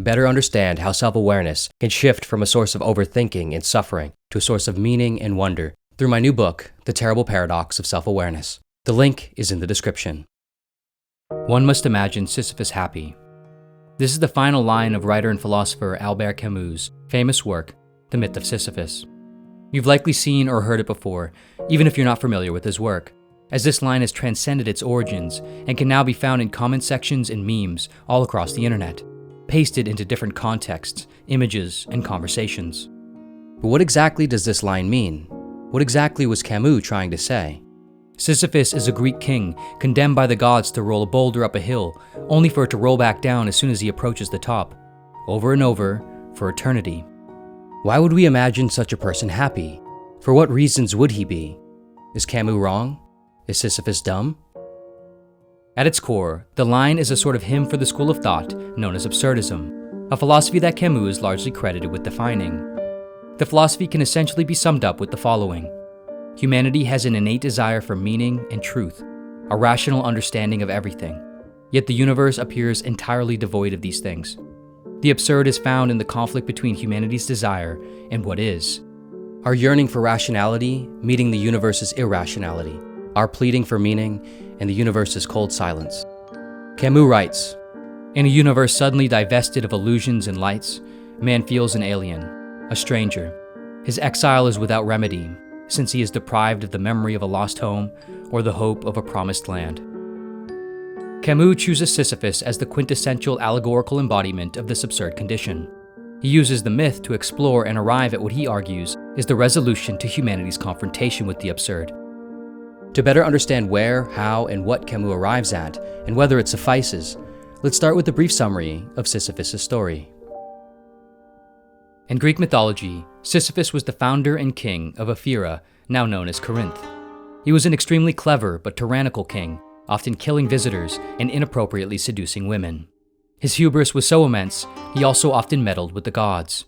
better understand how self-awareness can shift from a source of overthinking and suffering to a source of meaning and wonder through my new book, The Terrible Paradox of Self-Awareness. The link is in the description. One must imagine Sisyphus happy. This is the final line of writer and philosopher Albert Camus' famous work, The Myth of Sisyphus. You've likely seen or heard it before, even if you're not familiar with his work, as this line has transcended its origins and can now be found in comment sections and memes all across the internet, pasted into different contexts, images, and conversations. But what exactly does this line mean? What exactly was Camus trying to say? Sisyphus is a Greek king condemned by the gods to roll a boulder up a hill, only for it to roll back down as soon as he approaches the top, over and over, for eternity. Why would we imagine such a person happy? For what reasons would he be? Is Camus wrong? Is Sisyphus dumb? At its core, the line is a sort of hymn for the school of thought known as absurdism, a philosophy that Camus is largely credited with defining. The philosophy can essentially be summed up with the following. Humanity has an innate desire for meaning and truth, a rational understanding of everything, yet the universe appears entirely devoid of these things. The absurd is found in the conflict between humanity's desire and what is. Our yearning for rationality meeting the universe's irrationality, our pleading for meaning and the universe's cold silence. Camus writes, "In a universe suddenly divested of illusions and lights, man feels an alien, a stranger. His exile is without remedy, since he is deprived of the memory of a lost home or the hope of a promised land." Camus chooses Sisyphus as the quintessential allegorical embodiment of this absurd condition. He uses the myth to explore and arrive at what he argues is the resolution to humanity's confrontation with the absurd. To better understand where, how, and what Camus arrives at, and whether it suffices, let's start with a brief summary of Sisyphus' story. In Greek mythology, Sisyphus was the founder and king of Ephyra, now known as Corinth. He was an extremely clever but tyrannical king, often killing visitors and inappropriately seducing women. His hubris was so immense, he also often meddled with the gods.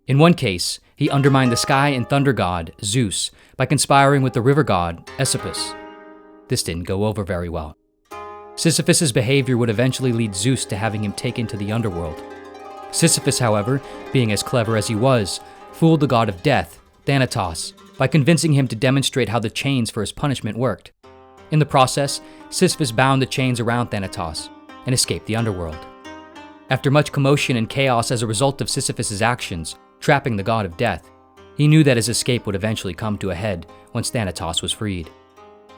In one case, he undermined the sky and thunder god, Zeus, by conspiring with the river god, Sisyphus. This didn't go over very well. Sisyphus' behavior would eventually lead Zeus to having him taken to the underworld. Sisyphus, however, being as clever as he was, fooled the god of death, Thanatos, by convincing him to demonstrate how the chains for his punishment worked. In the process, Sisyphus bound the chains around Thanatos and escaped the underworld. After much commotion and chaos as a result of Sisyphus' actions, trapping the god of death, he knew that his escape would eventually come to a head once Thanatos was freed.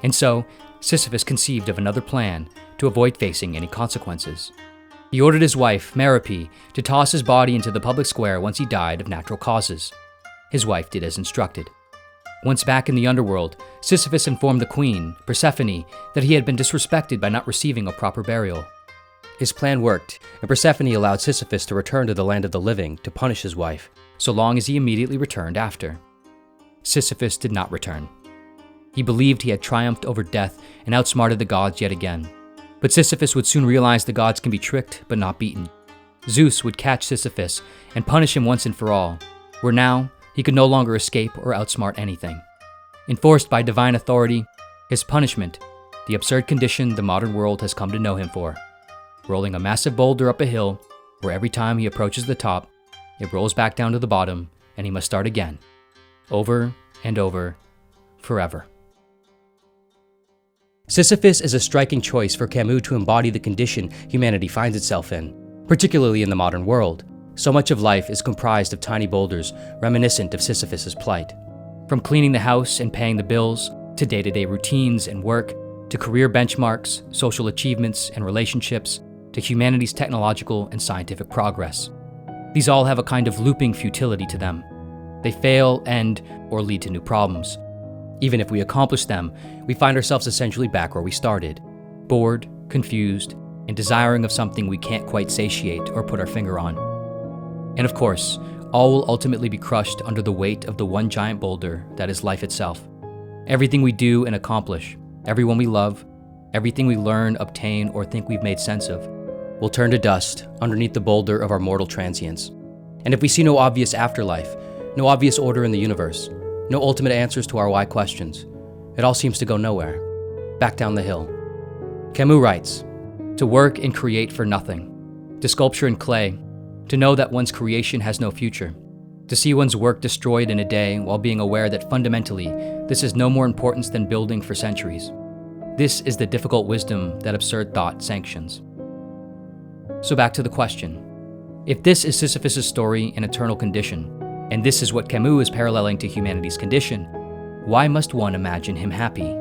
And so, Sisyphus conceived of another plan to avoid facing any consequences. He ordered his wife, Merope, to toss his body into the public square once he died of natural causes. His wife did as instructed. Once back in the underworld, Sisyphus informed the queen, Persephone, that he had been disrespected by not receiving a proper burial. His plan worked, and Persephone allowed Sisyphus to return to the land of the living to punish his wife, so long as he immediately returned after. Sisyphus did not return. He believed he had triumphed over death and outsmarted the gods yet again. But Sisyphus would soon realize the gods can be tricked but not beaten. Zeus would catch Sisyphus and punish him once and for all, where now he could no longer escape or outsmart anything. Enforced by divine authority, his punishment, the absurd condition the modern world has come to know him for, rolling a massive boulder up a hill where every time he approaches the top, it rolls back down to the bottom and he must start again, over and over, forever. Sisyphus is a striking choice for Camus to embody the condition humanity finds itself in, particularly in the modern world. So much of life is comprised of tiny boulders reminiscent of Sisyphus' plight. From cleaning the house and paying the bills, to day-to-day routines and work, to career benchmarks, social achievements and relationships, to humanity's technological and scientific progress. These all have a kind of looping futility to them. They fail, end, or lead to new problems. Even if we accomplish them, we find ourselves essentially back where we started, bored, confused, and desiring of something we can't quite satiate or put our finger on. And of course, all will ultimately be crushed under the weight of the one giant boulder that is life itself. Everything we do and accomplish, everyone we love, everything we learn, obtain, or think we've made sense of, will turn to dust underneath the boulder of our mortal transience. And if we see no obvious afterlife, no obvious order in the universe, no ultimate answers to our why questions, it all seems to go nowhere, back down the hill. Camus writes, "To work and create for nothing, to sculpture in clay, to know that one's creation has no future, to see one's work destroyed in a day while being aware that fundamentally this is no more importance than building for centuries. This is the difficult wisdom that absurd thought sanctions. So back to the question. If this is Sisyphus' story and eternal condition, and this is what Camus is paralleling to humanity's condition, why must one imagine him happy?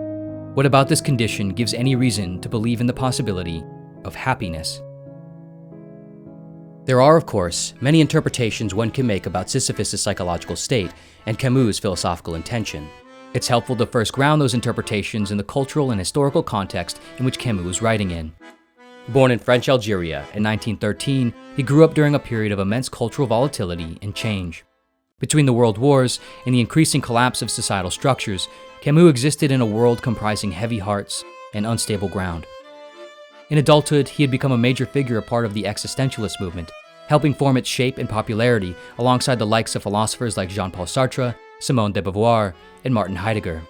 What about this condition gives any reason to believe in the possibility of happiness? There are, of course, many interpretations one can make about Sisyphus' psychological state and Camus' philosophical intention. It's helpful to first ground those interpretations in the cultural and historical context in which Camus was writing in. Born in French Algeria in 1913, he grew up during a period of immense cultural volatility and change. Between the world wars and the increasing collapse of societal structures, Camus existed in a world comprising heavy hearts and unstable ground. In adulthood, he had become a major figure, a part of the existentialist movement, helping form its shape and popularity alongside the likes of philosophers like Jean-Paul Sartre, Simone de Beauvoir, and Martin Heidegger.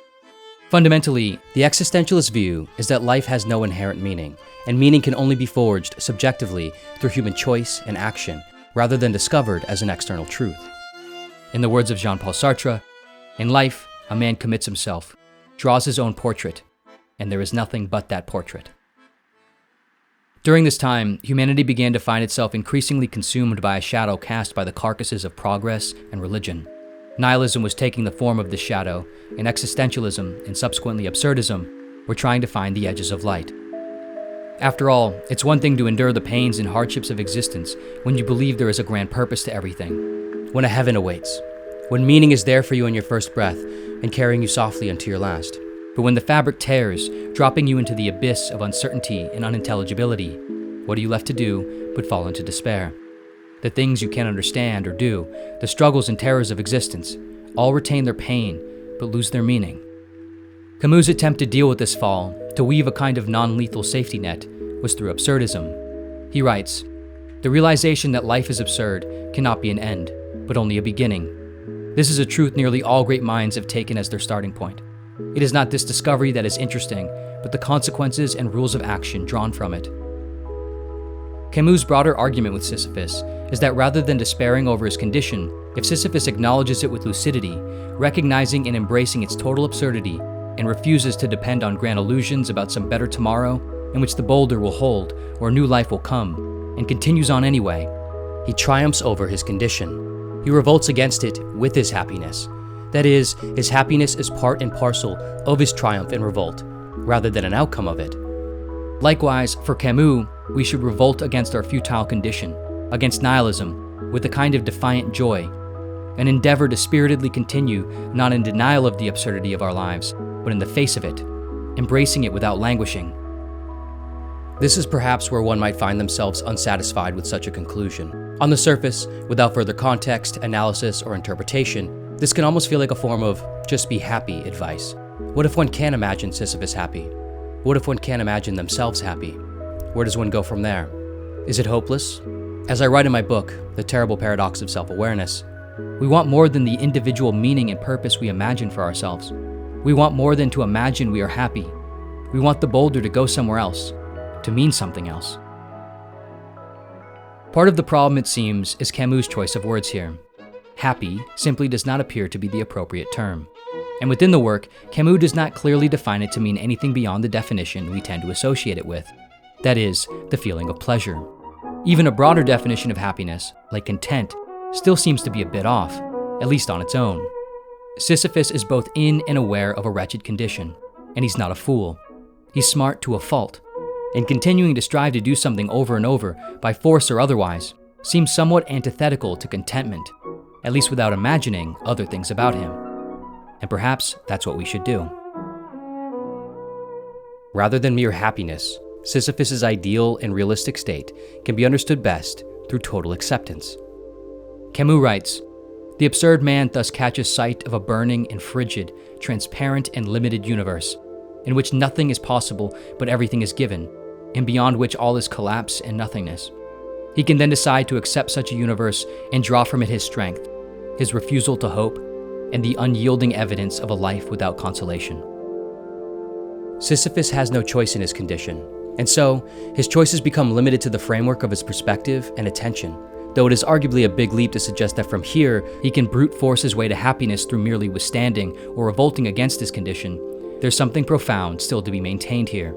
Fundamentally, the existentialist view is that life has no inherent meaning, and meaning can only be forged subjectively through human choice and action, rather than discovered as an external truth. In the words of Jean-Paul Sartre, in life, a man commits himself, draws his own portrait, and there is nothing but that portrait. During this time, humanity began to find itself increasingly consumed by a shadow cast by the carcasses of progress and religion. Nihilism was taking the form of this shadow, and existentialism, and subsequently absurdism, were trying to find the edges of light. After all, it's one thing to endure the pains and hardships of existence when you believe there is a grand purpose to everything, when a heaven awaits, when meaning is there for you in your first breath and carrying you softly unto your last. But when the fabric tears, dropping you into the abyss of uncertainty and unintelligibility, what are you left to do but fall into despair? The things you can't understand or do, the struggles and terrors of existence, all retain their pain but lose their meaning. Camus' attempt to deal with this fall, to weave a kind of non-lethal safety net, was through absurdism. He writes, "The realization that life is absurd cannot be an end, but only a beginning. This is a truth nearly all great minds have taken as their starting point. It is not this discovery that is interesting, but the consequences and rules of action drawn from it." Camus' broader argument with Sisyphus is that rather than despairing over his condition, if Sisyphus acknowledges it with lucidity, recognizing and embracing its total absurdity, and refuses to depend on grand illusions about some better tomorrow in which the boulder will hold or a new life will come, and continues on anyway, he triumphs over his condition. He revolts against it with his happiness. That is, his happiness is part and parcel of his triumph and revolt, rather than an outcome of it. Likewise, for Camus, we should revolt against our futile condition, against nihilism, with a kind of defiant joy, an endeavor to spiritedly continue not in denial of the absurdity of our lives, but in the face of it, embracing it without languishing. This is perhaps where one might find themselves unsatisfied with such a conclusion. On the surface, without further context, analysis, or interpretation, this can almost feel like a form of just be happy advice. What if one can't imagine Sisyphus happy? What if one can't imagine themselves happy? Where does one go from there? Is it hopeless? As I write in my book, The Terrible Paradox of Self-Awareness, we want more than the individual meaning and purpose we imagine for ourselves. We want more than to imagine we are happy. We want the boulder to go somewhere else, to mean something else. Part of the problem, it seems, is Camus' choice of words here. Happy simply does not appear to be the appropriate term. And within the work, Camus does not clearly define it to mean anything beyond the definition we tend to associate it with. That is, the feeling of pleasure. Even a broader definition of happiness, like content, still seems to be a bit off, at least on its own. Sisyphus is both in and aware of a wretched condition, and he's not a fool. He's smart to a fault, and continuing to strive to do something over and over, by force or otherwise, seems somewhat antithetical to contentment, at least without imagining other things about him. And perhaps that's what we should do. Rather than mere happiness, Sisyphus's ideal and realistic state can be understood best through total acceptance. Camus writes, "The absurd man thus catches sight of a burning and frigid, transparent and limited universe, in which nothing is possible but everything is given, and beyond which all is collapse and nothingness. He can then decide to accept such a universe and draw from it his strength, his refusal to hope, and the unyielding evidence of a life without consolation." Sisyphus has no choice in his condition, and so his choices become limited to the framework of his perspective and attention, though it is arguably a big leap to suggest that from here, he can brute force his way to happiness through merely withstanding or revolting against his condition, there's something profound still to be maintained here.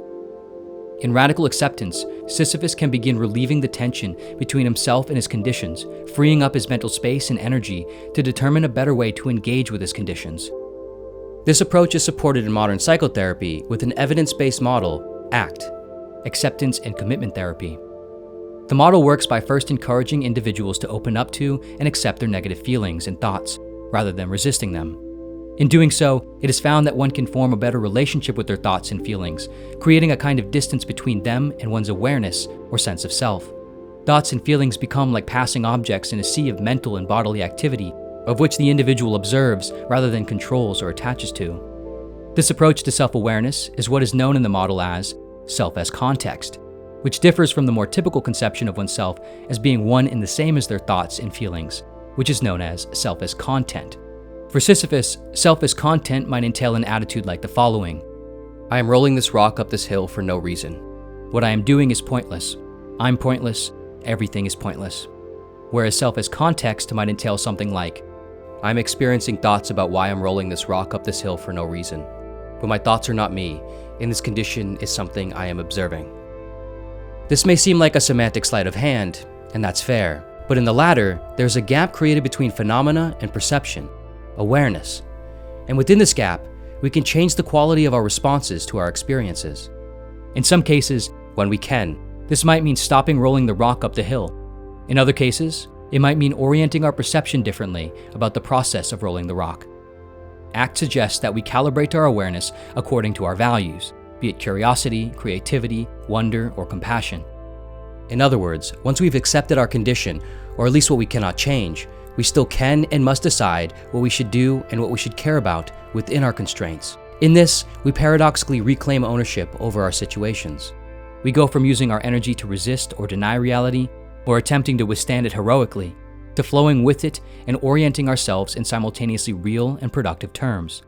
In radical acceptance, Sisyphus can begin relieving the tension between himself and his conditions, freeing up his mental space and energy to determine a better way to engage with his conditions. This approach is supported in modern psychotherapy with an evidence-based model, ACT, Acceptance and Commitment Therapy. The model works by first encouraging individuals to open up to and accept their negative feelings and thoughts, rather than resisting them. In doing so, it is found that one can form a better relationship with their thoughts and feelings, creating a kind of distance between them and one's awareness or sense of self. Thoughts and feelings become like passing objects in a sea of mental and bodily activity, of which the individual observes rather than controls or attaches to. This approach to self-awareness is what is known in the model as self as context, which differs from the more typical conception of oneself as being one and the same as their thoughts and feelings, which is known as self as content. For Sisyphus, self as content might entail an attitude like the following: I am rolling this rock up this hill for no reason. What I am doing is pointless. I'm pointless. Everything is pointless. Whereas self as context might entail something like, I'm experiencing thoughts about why I'm rolling this rock up this hill for no reason. But my thoughts are not me, and this condition is something I am observing. This may seem like a semantic sleight of hand, and that's fair, but in the latter, there's a gap created between phenomena and perception, awareness. And within this gap, we can change the quality of our responses to our experiences. In some cases, when we can, this might mean stopping rolling the rock up the hill. In other cases, it might mean orienting our perception differently about the process of rolling the rock. ACT suggests that we calibrate our awareness according to our values, be it curiosity, creativity, wonder, or compassion. In other words, once we've accepted our condition, or at least what we cannot change, we still can and must decide what we should do and what we should care about within our constraints. In this, we paradoxically reclaim ownership over our situations. We go from using our energy to resist or deny reality, or attempting to withstand it heroically, to flowing with it and orienting ourselves in simultaneously real and productive terms.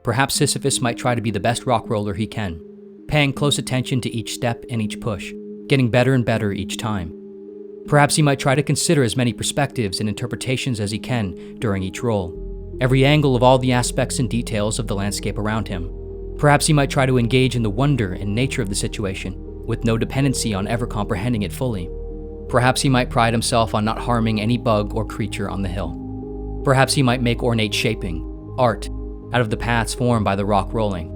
Perhaps Sisyphus might try to be the best rock roller he can, paying close attention to each step and each push, getting better and better each time. Perhaps he might try to consider as many perspectives and interpretations as he can during each roll, every angle of all the aspects and details of the landscape around him. Perhaps he might try to engage in the wonder and nature of the situation, with no dependency on ever comprehending it fully. Perhaps he might pride himself on not harming any bug or creature on the hill. Perhaps he might make ornate shaping, art, out of the paths formed by the rock rolling.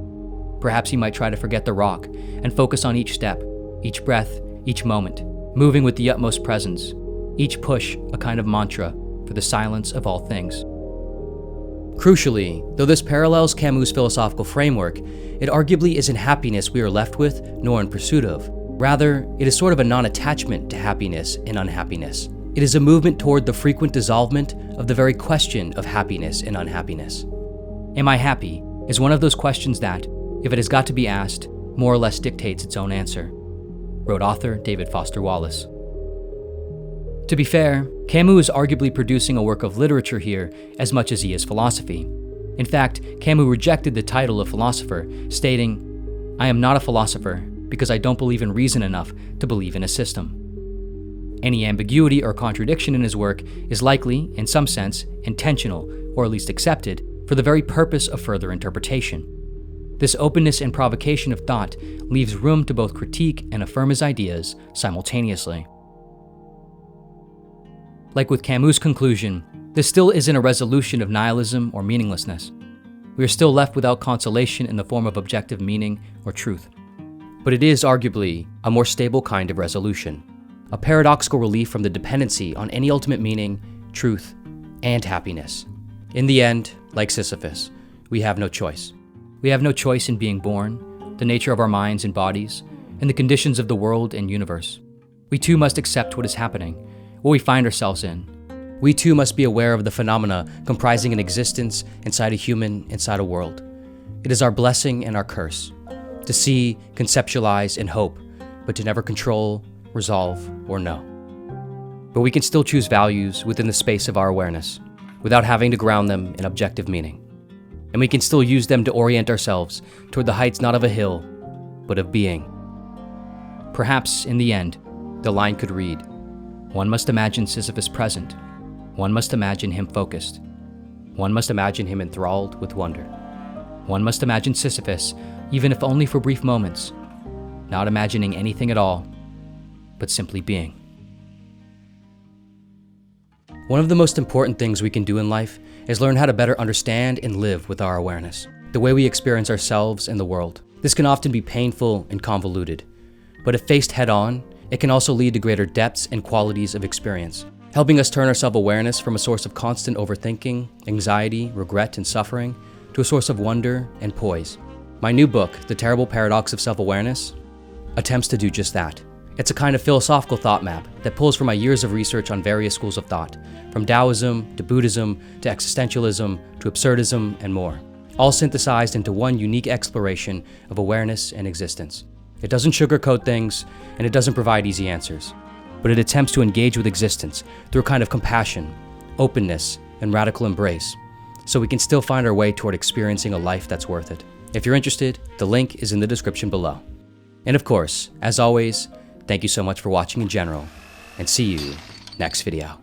Perhaps he might try to forget the rock and focus on each step, each breath, each moment, moving with the utmost presence, each push a kind of mantra for the silence of all things. Crucially, though this parallels Camus' philosophical framework, it arguably isn't happiness we are left with nor in pursuit of. Rather, it is sort of a non-attachment to happiness and unhappiness. It is a movement toward the frequent dissolvement of the very question of happiness and unhappiness. Am I happy is one of those questions that, if it has got to be asked, more or less dictates its own answer, wrote author David Foster Wallace. To be fair, Camus is arguably producing a work of literature here as much as he is philosophy. In fact, Camus rejected the title of philosopher, stating, I am not a philosopher because I don't believe in reason enough to believe in a system. Any ambiguity or contradiction in his work is likely, in some sense, intentional, or at least accepted, for the very purpose of further interpretation. This openness and provocation of thought leaves room to both critique and affirm his ideas simultaneously. Like with Camus' conclusion, this still isn't a resolution of nihilism or meaninglessness. We are still left without consolation in the form of objective meaning or truth. But it is arguably a more stable kind of resolution, a paradoxical relief from the dependency on any ultimate meaning, truth, and happiness. In the end, like Sisyphus, we have no choice. We have no choice in being born, the nature of our minds and bodies, and the conditions of the world and universe. We too must accept what is happening, what we find ourselves in. We too must be aware of the phenomena comprising an existence inside a human, inside a world. It is our blessing and our curse, to see, conceptualize, and hope, but to never control, resolve, or know. But we can still choose values within the space of our awareness, without having to ground them in objective meaning. And we can still use them to orient ourselves toward the heights not of a hill, but of being. Perhaps, in the end, the line could read, One must imagine Sisyphus present. One must imagine him focused. One must imagine him enthralled with wonder. One must imagine Sisyphus, even if only for brief moments, not imagining anything at all, but simply being. One of the most important things we can do in life is learn how to better understand and live with our awareness, the way we experience ourselves and the world. This can often be painful and convoluted, but if faced head-on, it can also lead to greater depths and qualities of experience, helping us turn our self-awareness from a source of constant overthinking, anxiety, regret, and suffering to a source of wonder and poise. My new book, The Terrible Paradox of Self-Awareness, attempts to do just that. It's a kind of philosophical thought map that pulls from my years of research on various schools of thought, from Taoism to Buddhism to existentialism to absurdism and more, all synthesized into one unique exploration of awareness and existence. It doesn't sugarcoat things, and it doesn't provide easy answers, but it attempts to engage with existence through a kind of compassion, openness, and radical embrace, so we can still find our way toward experiencing a life that's worth it. If you're interested, the link is in the description below. And of course, as always, thank you so much for watching in general, and see you next video.